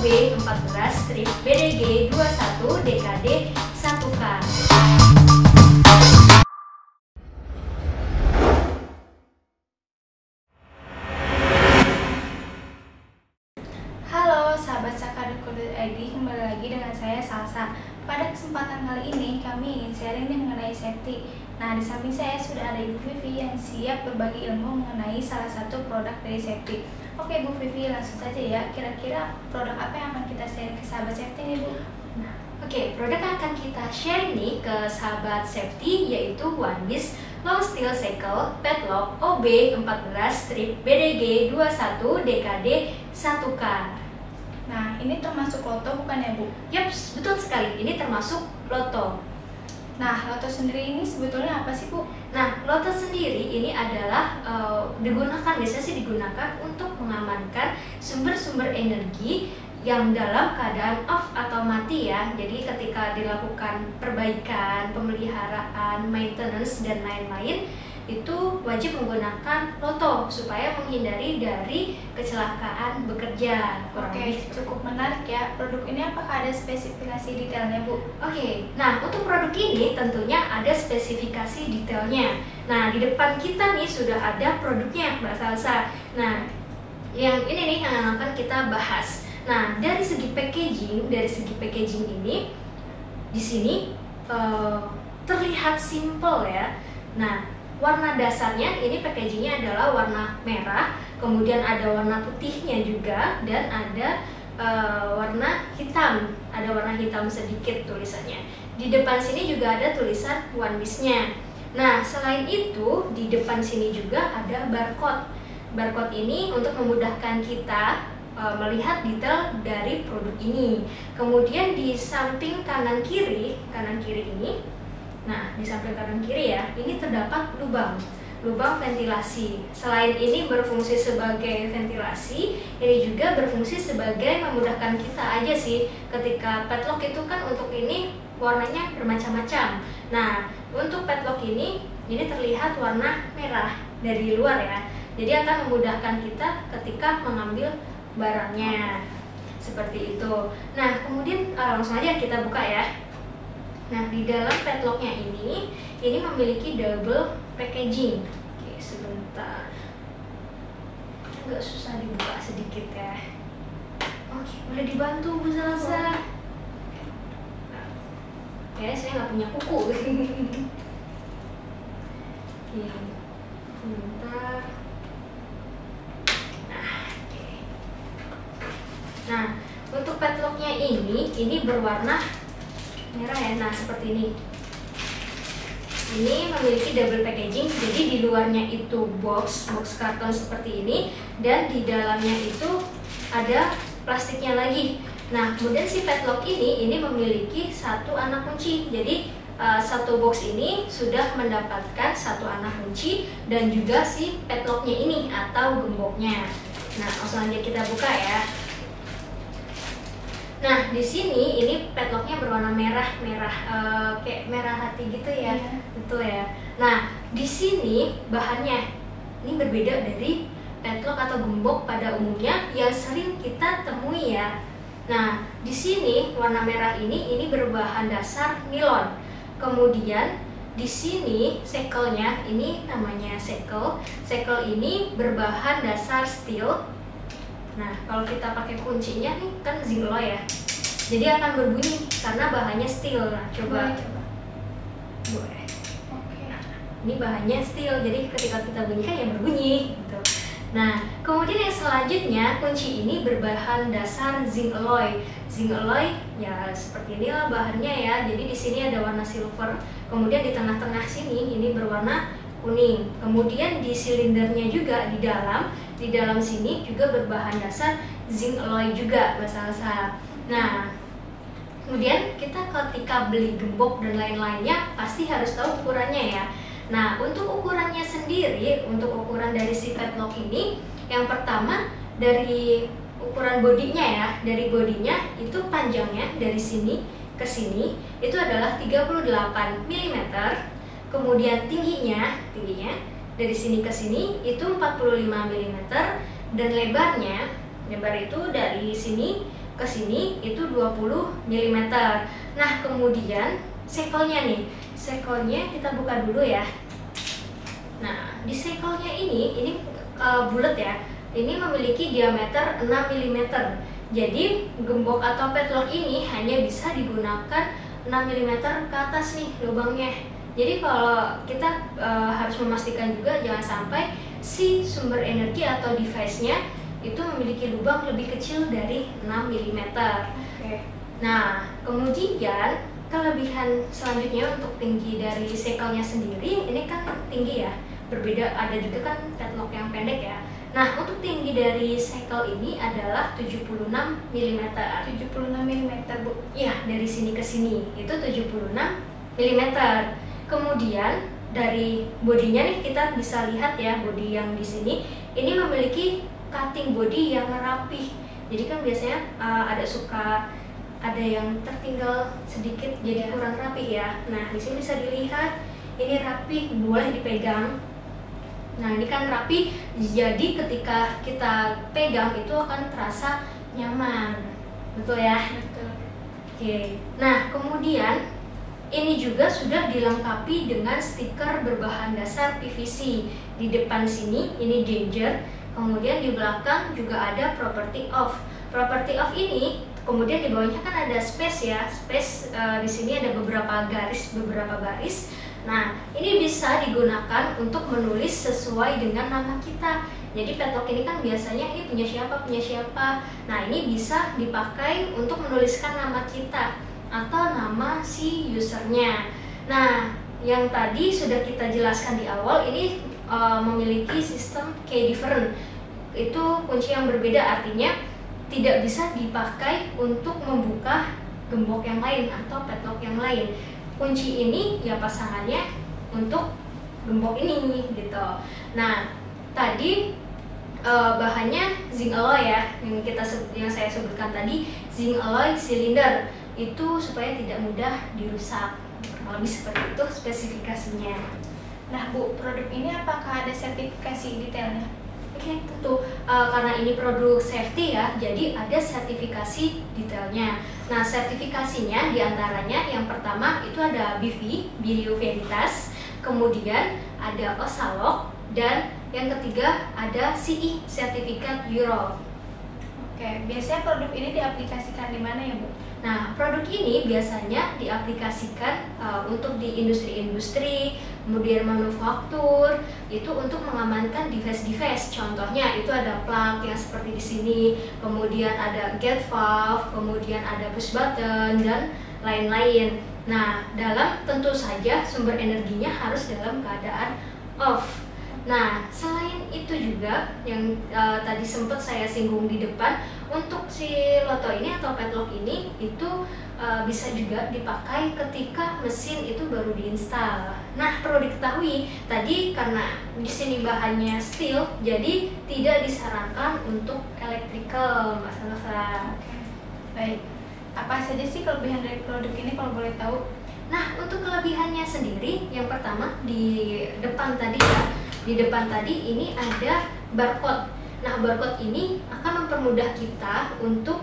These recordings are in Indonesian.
OB14-BDG21 DKD 1K. Halo sahabat Sakadut.id, kembali lagi dengan saya Salsa. Pada kesempatan kali ini kami ingin sharing mengenai safety. Nah, di samping saya sudah ada Ibu Vivi yang siap berbagi ilmu mengenai salah satu produk dari safety. Oke Bu Vivi, langsung saja ya. Kira-kira produk apa yang akan kita sharing ke sahabat safety nih Bu? Nah, produk yang akan kita share nih ke sahabat safety yaitu One Piece Low Steel Cycle Padlock OB14-BDG21 DKD 1K. Nah, ini termasuk loto bukan ya Bu? Yaps, betul sekali. Ini termasuk loto. Nah, loto sendiri ini sebetulnya apa sih Bu? Nah, loto sendiri ini adalah biasanya digunakan untuk mengamankan sumber-sumber energi yang dalam keadaan off atau mati ya. Jadi ketika dilakukan perbaikan, pemeliharaan, maintenance dan lain-lain, itu wajib menggunakan loto supaya menghindari dari kecelakaan bekerja. Oke, cukup menarik ya. Produk ini apakah ada spesifikasi detailnya Bu? Oke, nah untuk produk ini tentunya ada spesifikasi detailnya. Nah, di depan kita nih sudah ada produknya Mbak Salsa. Nah, yang ini nih yang akan kita bahas. Nah, dari segi packaging ini di sini terlihat simple ya. Nah, warna dasarnya ini packagingnya adalah warna merah, kemudian ada warna putihnya juga, dan ada warna hitam. Ada warna hitam sedikit tulisannya. Di depan sini juga ada tulisan One Piece-nya. Nah, selain itu di depan sini juga ada barcode. Barcode ini untuk memudahkan kita melihat detail dari produk ini. Kemudian di samping kanan kiri ini, nah di samping kanan kiri ya, ini terdapat lubang ventilasi. Selain ini berfungsi sebagai ventilasi, ini juga berfungsi sebagai memudahkan kita aja sih. Ketika padlock itu kan untuk ini warnanya bermacam-macam. Nah, untuk padlock ini terlihat warna merah dari luar ya. Jadi akan memudahkan kita ketika mengambil barangnya seperti itu. Nah, kemudian langsung aja kita buka ya. Nah, di dalam padlocknya ini memiliki double packaging. Oke, sebentar. Agak susah dibuka sedikit ya. Oke, boleh dibantu Bu Salsa? Kayaknya saya nggak punya kuku. Oke, sebentar. Nah, untuk padlocknya ini berwarna merah ya. Nah, seperti ini. Ini memiliki double packaging, jadi di luarnya itu box karton seperti ini, dan di dalamnya itu ada plastiknya lagi. Nah, kemudian si padlock ini memiliki satu anak kunci. Jadi satu box ini sudah mendapatkan satu anak kunci dan juga si padlocknya ini atau gemboknya. Nah, langsung aja kita buka ya. Nah, di sini ini padlocknya berwarna merah, kayak merah hati gitu ya. Iya. Betul ya. Nah, di sini bahannya ini berbeda dari padlock atau gembok pada umumnya yang sering kita temui ya. Nah, di sini warna merah ini berbahan dasar nilon. Kemudian di sini sekelnya ini namanya sekel. Sekel ini berbahan dasar steel. Nah, kalau kita pakai kuncinya nih kan zinc alloy ya, jadi akan berbunyi karena bahannya steel. Nah, coba. Boleh. Oke. Nah, ini bahannya steel, jadi ketika kita bunyikan ya berbunyi gitu. Nah, kemudian yang selanjutnya kunci ini berbahan dasar zinc alloy. Zinc alloy ya seperti inilah bahannya ya. Jadi di sini ada warna silver, kemudian di tengah-tengah sini ini berwarna kuning. Kemudian di silindernya juga di dalam sini juga berbahan dasar zinc alloy juga, Mbak Salsa. Nah, kemudian kita ketika beli gembok dan lain-lainnya pasti harus tahu ukurannya ya. Nah, untuk ukurannya sendiri, untuk ukuran dari si padlock ini, yang pertama dari ukuran bodinya ya. Dari bodinya itu panjangnya dari sini ke sini itu adalah 38 mm. Kemudian tingginya dari sini ke sini itu 45 mm, dan lebar itu dari sini ke sini itu 20 mm. Nah, kemudian sekelnya nih. Sekelnya kita buka dulu ya. Nah, di sekelnya ini bulat ya. Ini memiliki diameter 6 mm. Jadi, gembok atau padlock ini hanya bisa digunakan 6 mm ke atas nih lubangnya. Jadi kalau kita harus memastikan juga jangan sampai si sumber energi atau device-nya itu memiliki lubang lebih kecil dari 6 mm. Nah, kemudian kelebihan selanjutnya untuk tinggi dari sekelnya sendiri, ini kan tinggi ya, berbeda, ada juga kan padlock yang pendek ya. Nah, untuk tinggi dari sekel ini adalah 76 mm. 76 mm, Bu? Ya, dari sini ke sini itu 76 mm. Kemudian dari bodinya nih kita bisa lihat ya, bodi yang di sini ini memiliki cutting body yang rapih. Jadi kan biasanya ada yang tertinggal sedikit jadi kurang rapi ya. Nah, di sini bisa dilihat ini rapi, boleh dipegang. Nah, ini kan rapi, jadi ketika kita pegang itu akan terasa nyaman. Betul ya? Betul. Oke. Nah, kemudian ini juga sudah dilengkapi dengan stiker berbahan dasar PVC. Di depan sini ini danger, kemudian di belakang juga ada property of. Property of ini kemudian di bawahnya kan ada space ya. Space di sini ada beberapa garis. Nah, ini bisa digunakan untuk menulis sesuai dengan nama kita. Jadi padlock ini kan biasanya ini punya siapa. Nah, ini bisa dipakai untuk menuliskan nama kita atau nama si usernya. Nah, yang tadi sudah kita jelaskan di awal, ini memiliki sistem key different. Itu kunci yang berbeda, artinya tidak bisa dipakai untuk membuka gembok yang lain atau padlock yang lain. Kunci ini ya pasangannya untuk gembok ini gitu. Nah, tadi bahannya zinc alloy ya, yang saya sebutkan tadi, zinc alloy silinder. Itu supaya tidak mudah dirusak. Kurang lebih seperti itu spesifikasinya. Nah, Bu, produk ini apakah ada sertifikasi detailnya? Oke, tentu. Karena ini produk safety ya, jadi ada sertifikasi detailnya. Nah, sertifikasinya diantaranya yang pertama itu ada BV, Bureau Veritas, kemudian ada OSALOG, dan yang ketiga ada CE, Sertifikat Euro. Oke, biasanya produk ini diaplikasikan di mana ya, Bu? Nah, produk ini biasanya diaplikasikan untuk di industri-industri, kemudian manufaktur, itu untuk mengamankan device-device. Contohnya itu ada plug yang seperti di sini, kemudian ada gate valve, kemudian ada push button, dan lain-lain. Nah, tentu saja sumber energinya harus dalam keadaan off. Nah, selain itu juga yang tadi sempat saya singgung di depan, untuk si loto ini atau padlock ini itu bisa juga dipakai ketika mesin itu baru diinstal. Nah, perlu diketahui tadi karena di sini bahannya steel, jadi tidak disarankan untuk electrical, Mbak Salsa. Baik. Apa saja sih kelebihan dari produk ini kalau boleh tahu? Nah, untuk kelebihannya sendiri, yang pertama di depan tadi ya. Di depan tadi ini ada barcode. Nah, barcode ini akan mempermudah kita untuk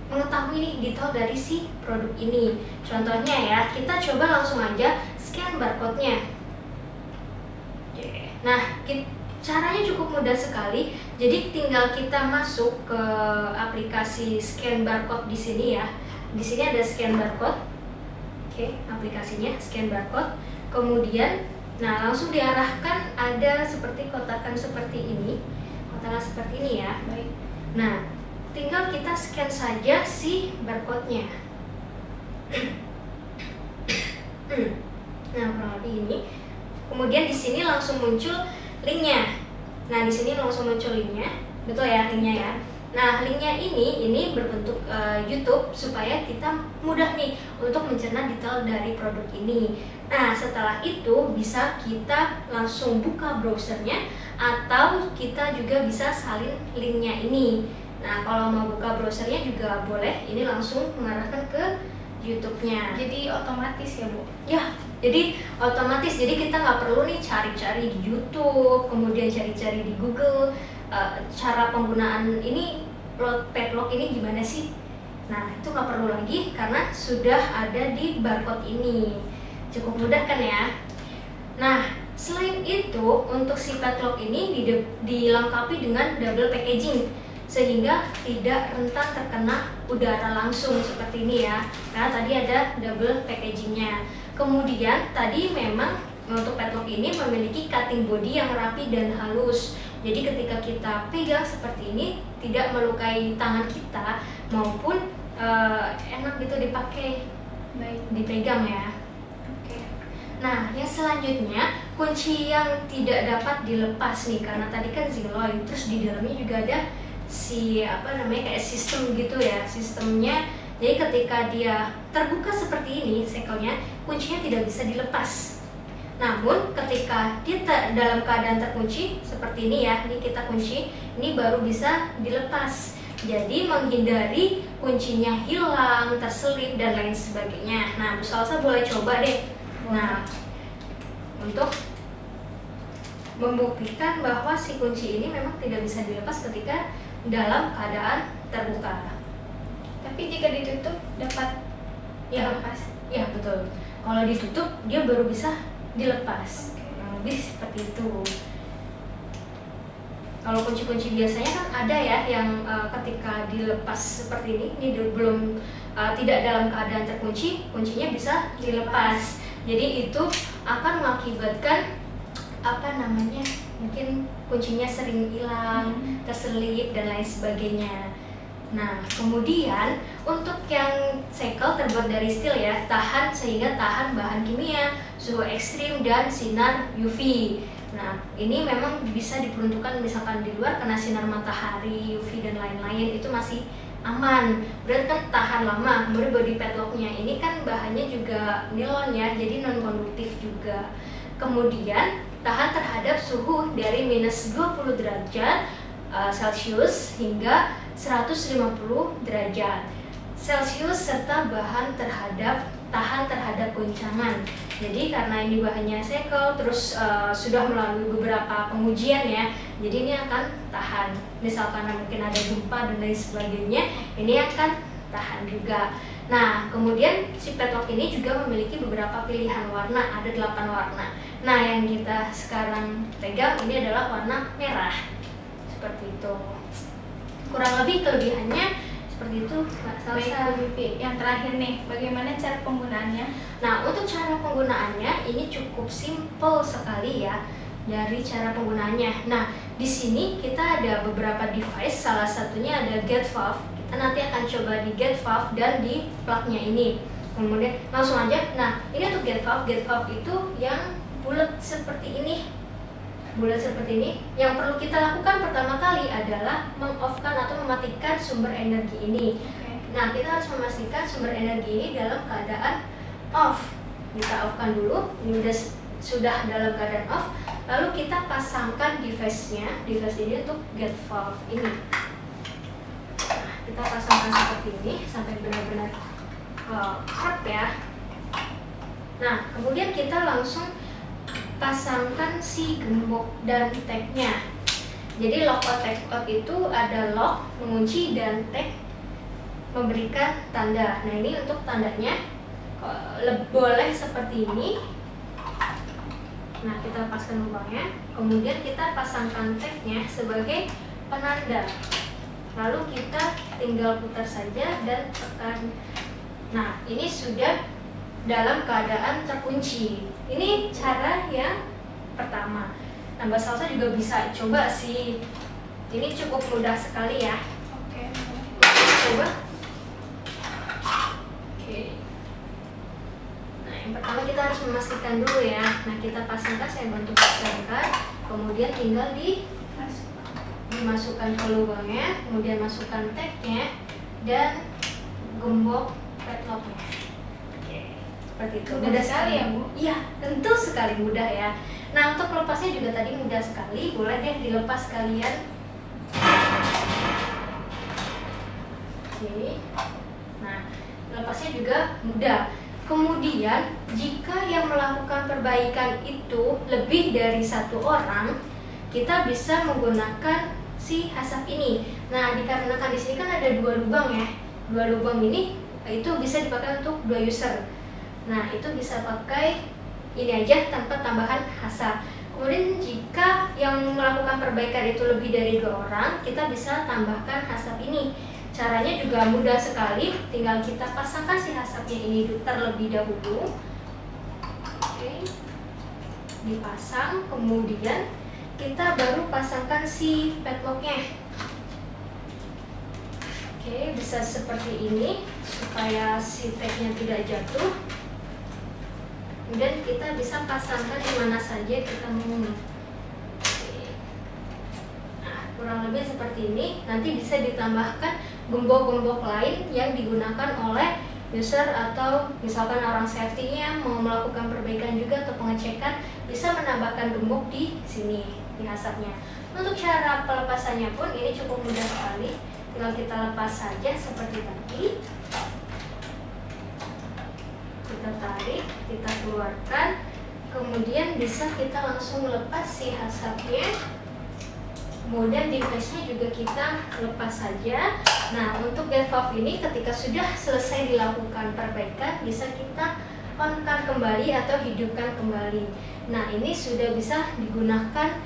mengetahui nih detail dari si produk ini. Contohnya ya, kita coba langsung aja scan barcode-nya. Nah, caranya cukup mudah sekali. Jadi tinggal kita masuk ke aplikasi scan barcode di sini ya. Di sini ada scan barcode. Oke, aplikasinya scan barcode. Kemudian langsung diarahkan ada seperti kotakan seperti ini. Kotakan seperti ini ya. Baik. Nah, tinggal kita scan saja si barcode-nya. Nah, kurang lebih ini. Kemudian di sini langsung muncul linknya. Nah, di sini langsung muncul linknya. Betul ya, linknya ya. Nah, linknya ini berbentuk YouTube supaya kita mudah nih untuk mencerna detail dari produk ini. Nah, setelah itu bisa kita langsung buka browsernya atau kita juga bisa salin linknya ini. Nah, kalau mau buka browsernya juga boleh, ini langsung mengarahkan ke YouTube-nya. Jadi otomatis ya, Bu? Ya, jadi otomatis. Jadi kita nggak perlu nih cari-cari di YouTube, kemudian cari-cari di Google. Cara penggunaan ini padlock ini gimana sih? Nah, itu nggak perlu lagi karena sudah ada di barcode ini. Cukup mudah kan ya? Nah, selain itu untuk si padlock ini dilengkapi dengan double packaging sehingga tidak rentan terkena udara langsung seperti ini ya. Karena tadi ada double packagingnya. Kemudian tadi memang untuk padlock ini memiliki cutting body yang rapi dan halus. Jadi ketika kita pegang seperti ini tidak melukai tangan kita maupun enak gitu dipakai, Baik. dipegang ya. Oke. Nah, yang selanjutnya kunci yang tidak dapat dilepas nih karena tadi kan Zilloy, terus di dalamnya juga ada si kayak sistem gitu ya, sistemnya. Jadi ketika dia terbuka seperti ini sekelnya, kuncinya tidak bisa dilepas. Namun ketika dia dalam keadaan terkunci seperti ini ya, ini kita kunci, ini baru bisa dilepas. Jadi menghindari kuncinya hilang, terselip dan lain sebagainya. Nah, Bu Salsa boleh coba deh. Nah, untuk membuktikan bahwa si kunci ini memang tidak bisa dilepas ketika dalam keadaan terbuka. Tapi jika ditutup dapat dilepas. Ya betul. Kalau ditutup dia baru bisa dilepas. Lebih seperti itu. Kalau kunci-kunci biasanya kan ada ya yang ketika dilepas seperti ini belum tidak dalam keadaan terkunci, kuncinya bisa dilepas. Jadi itu akan mengakibatkan mungkin kuncinya sering hilang, terselip dan lain sebagainya. Nah, kemudian untuk yang segel terbuat dari steel ya, sehingga tahan bahan kimia, suhu ekstrim dan sinar UV. Nah, ini memang bisa diperuntukkan misalkan di luar kena sinar matahari, UV dan lain-lain, itu masih aman. Berarti kan tahan lama. Kemudian body padlocknya ini kan bahannya juga nilon ya, jadi non konduktif juga. Kemudian tahan terhadap suhu dari minus 20 derajat Celcius hingga 150 derajat Celcius serta tahan terhadap goncangan. Jadi karena ini bahannya segel terus sudah melalui beberapa pengujian ya, jadi ini akan tahan. Misalkan mungkin ada gempa dan lain sebagainya, ini akan tahan juga. Nah, kemudian si padlock ini juga memiliki beberapa pilihan warna, ada 8 warna. Nah, yang kita sekarang pegang ini adalah warna merah. Seperti itu. Kurang lebih kelebihannya seperti itu, Mbak Salsa. Baik, Bu Vivi. Yang terakhir nih, bagaimana cara penggunaannya? Nah, untuk cara penggunaannya ini cukup simple sekali ya dari cara penggunaannya. Nah, di sini kita ada beberapa device, salah satunya ada gate valve. Kita nanti akan coba di gate valve dan di plugnya ini. Kemudian langsung aja. Nah, ini untuk gate valve. Gate valve itu yang bulat seperti ini. Bulat seperti ini. Yang perlu kita lakukan pertama kali adalah meng-off-kan atau mematikan sumber energi ini. Nah, kita harus memastikan sumber energi ini dalam keadaan off. Kita off-kan dulu. Ini sudah dalam keadaan off. Lalu kita pasangkan device-nya. Device ini untuk gate valve ini. Nah, kita pasangkan seperti ini sampai benar-benar krep ya. Nah, kemudian kita langsung pasangkan si gembok dan tag-nya. Jadi lock out tag out itu ada lock, mengunci, dan tag memberikan tanda. Nah, ini untuk tandanya boleh seperti ini. Nah, kita paskan lubangnya. Kemudian kita pasangkan tag-nya sebagai penanda. Lalu kita tinggal putar saja dan tekan. Nah, ini sudah dalam keadaan terkunci. Ini cara yang pertama. Nah, Mbak Salsa juga bisa coba sih. Ini cukup mudah sekali ya. Oke. Coba. Oke. Nah, yang pertama kita harus memastikan dulu ya. Nah, kita pasangkan, saya bantu pasangkan. Kemudian tinggal dimasukkan ke lubangnya, kemudian masukkan tag-nya dan gembok padlocknya. Seperti itu. Mudah sekali ya, Bu? Iya, tentu sekali mudah ya. Nah, untuk melepasnya juga tadi mudah sekali. Boleh deh dilepas kalian. Oke. Nah, lepasnya juga mudah. Kemudian, jika yang melakukan perbaikan itu lebih dari 1 orang, kita bisa menggunakan si hasap ini. Nah, dikarenakan di sini kan ada 2 lubang ya. 2 lubang ini itu bisa dipakai untuk 2 user. Nah, itu bisa pakai ini aja tanpa tambahan hasap. Kemudian jika yang melakukan perbaikan itu lebih dari 2 orang, kita bisa tambahkan hasap ini. Caranya juga mudah sekali, tinggal kita pasangkan si hasapnya ini terlebih dahulu. Oke, dipasang, kemudian kita baru pasangkan si padlocknya. Oke, bisa seperti ini supaya si tagnya tidak jatuh. Kemudian kita bisa pasangkan di mana saja kita mau. Nah, kurang lebih seperti ini. Nanti bisa ditambahkan gembok-gembok lain yang digunakan oleh user atau misalkan orang safety-nya mau melakukan perbaikan juga atau pengecekan, bisa menambahkan gembok di sini, di hasapnya. Untuk cara pelepasannya pun ini cukup mudah sekali, tinggal kita lepas saja seperti tadi. Kita tarik, kita keluarkan, kemudian bisa kita langsung lepas si hasapnya. Kemudian device-nya juga kita lepas saja. Nah, untuk gate valve ini ketika sudah selesai dilakukan perbaikan, bisa kita on-kan kembali atau hidupkan kembali. Nah, ini sudah bisa digunakan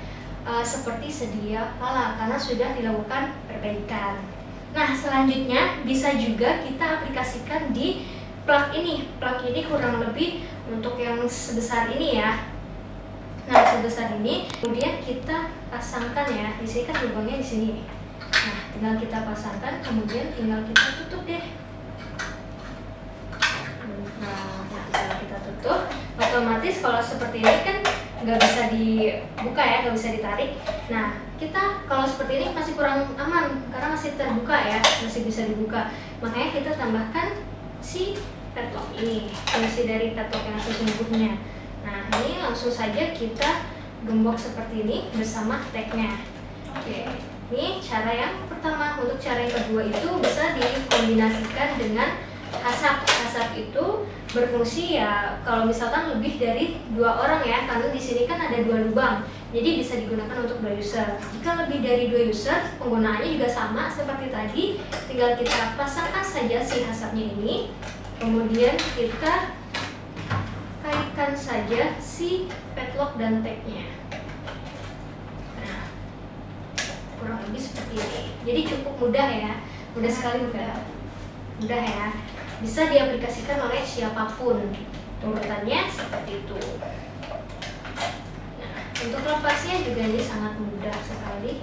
seperti sedia kala karena sudah dilakukan perbaikan. Nah, selanjutnya bisa juga kita aplikasikan di plug ini. Plug ini kurang lebih untuk yang sebesar ini ya. Nah, sebesar ini, kemudian kita pasangkan ya. Di sini kan lubangnya di sini. Nah, tinggal kita pasangkan, kemudian tinggal kita tutup deh. Nah, tinggal kita tutup. Otomatis kalau seperti ini kan nggak bisa dibuka ya, nggak bisa ditarik. Nah, kita kalau seperti ini masih kurang aman karena masih terbuka ya, masih bisa dibuka. Makanya kita tambahkan si padlock ini, fungsi dari padlock yang sesungguhnya. Nah, ini langsung saja kita gembok seperti ini bersama tagnya. Oke, ini cara yang pertama. Untuk cara yang kedua itu bisa dikombinasikan dengan hasap. Hasap itu berfungsi ya kalau misalkan lebih dari 2 orang ya, karena di sini kan ada 2 lubang, jadi bisa digunakan untuk 2 user. Jika lebih dari 2 user, penggunaannya juga sama seperti tadi, tinggal kita pasangkan saja si hasapnya ini, kemudian kita kaitkan saja si padlock dan tagnya. Nah, kurang lebih seperti ini. Jadi cukup mudah ya, mudah sekali mudah ya. Bisa diaplikasikan oleh siapapun. Urutannya seperti itu. Nah, untuk lepasnya juga ini sangat mudah sekali.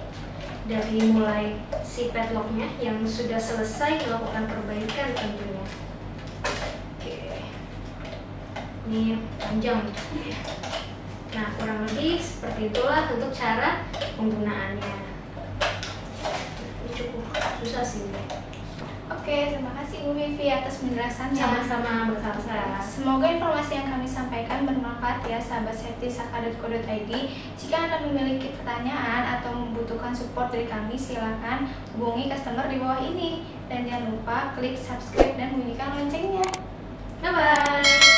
Dari mulai si padlocknya yang sudah selesai melakukan perbaikan tentunya. Ini panjang. Nah, kurang lebih seperti itulah untuk cara penggunaannya. Ini cukup susah sih. Oke, terima kasih Bu Vivi atas penjelasannya. Sama-sama, bersalsa. Semoga informasi yang kami sampaikan bermanfaat ya sahabat safety.saka.co.id. Jika Anda memiliki pertanyaan atau membutuhkan support dari kami, silakan hubungi customer di bawah ini. Dan jangan lupa klik subscribe dan bunyikan loncengnya. Bye-bye.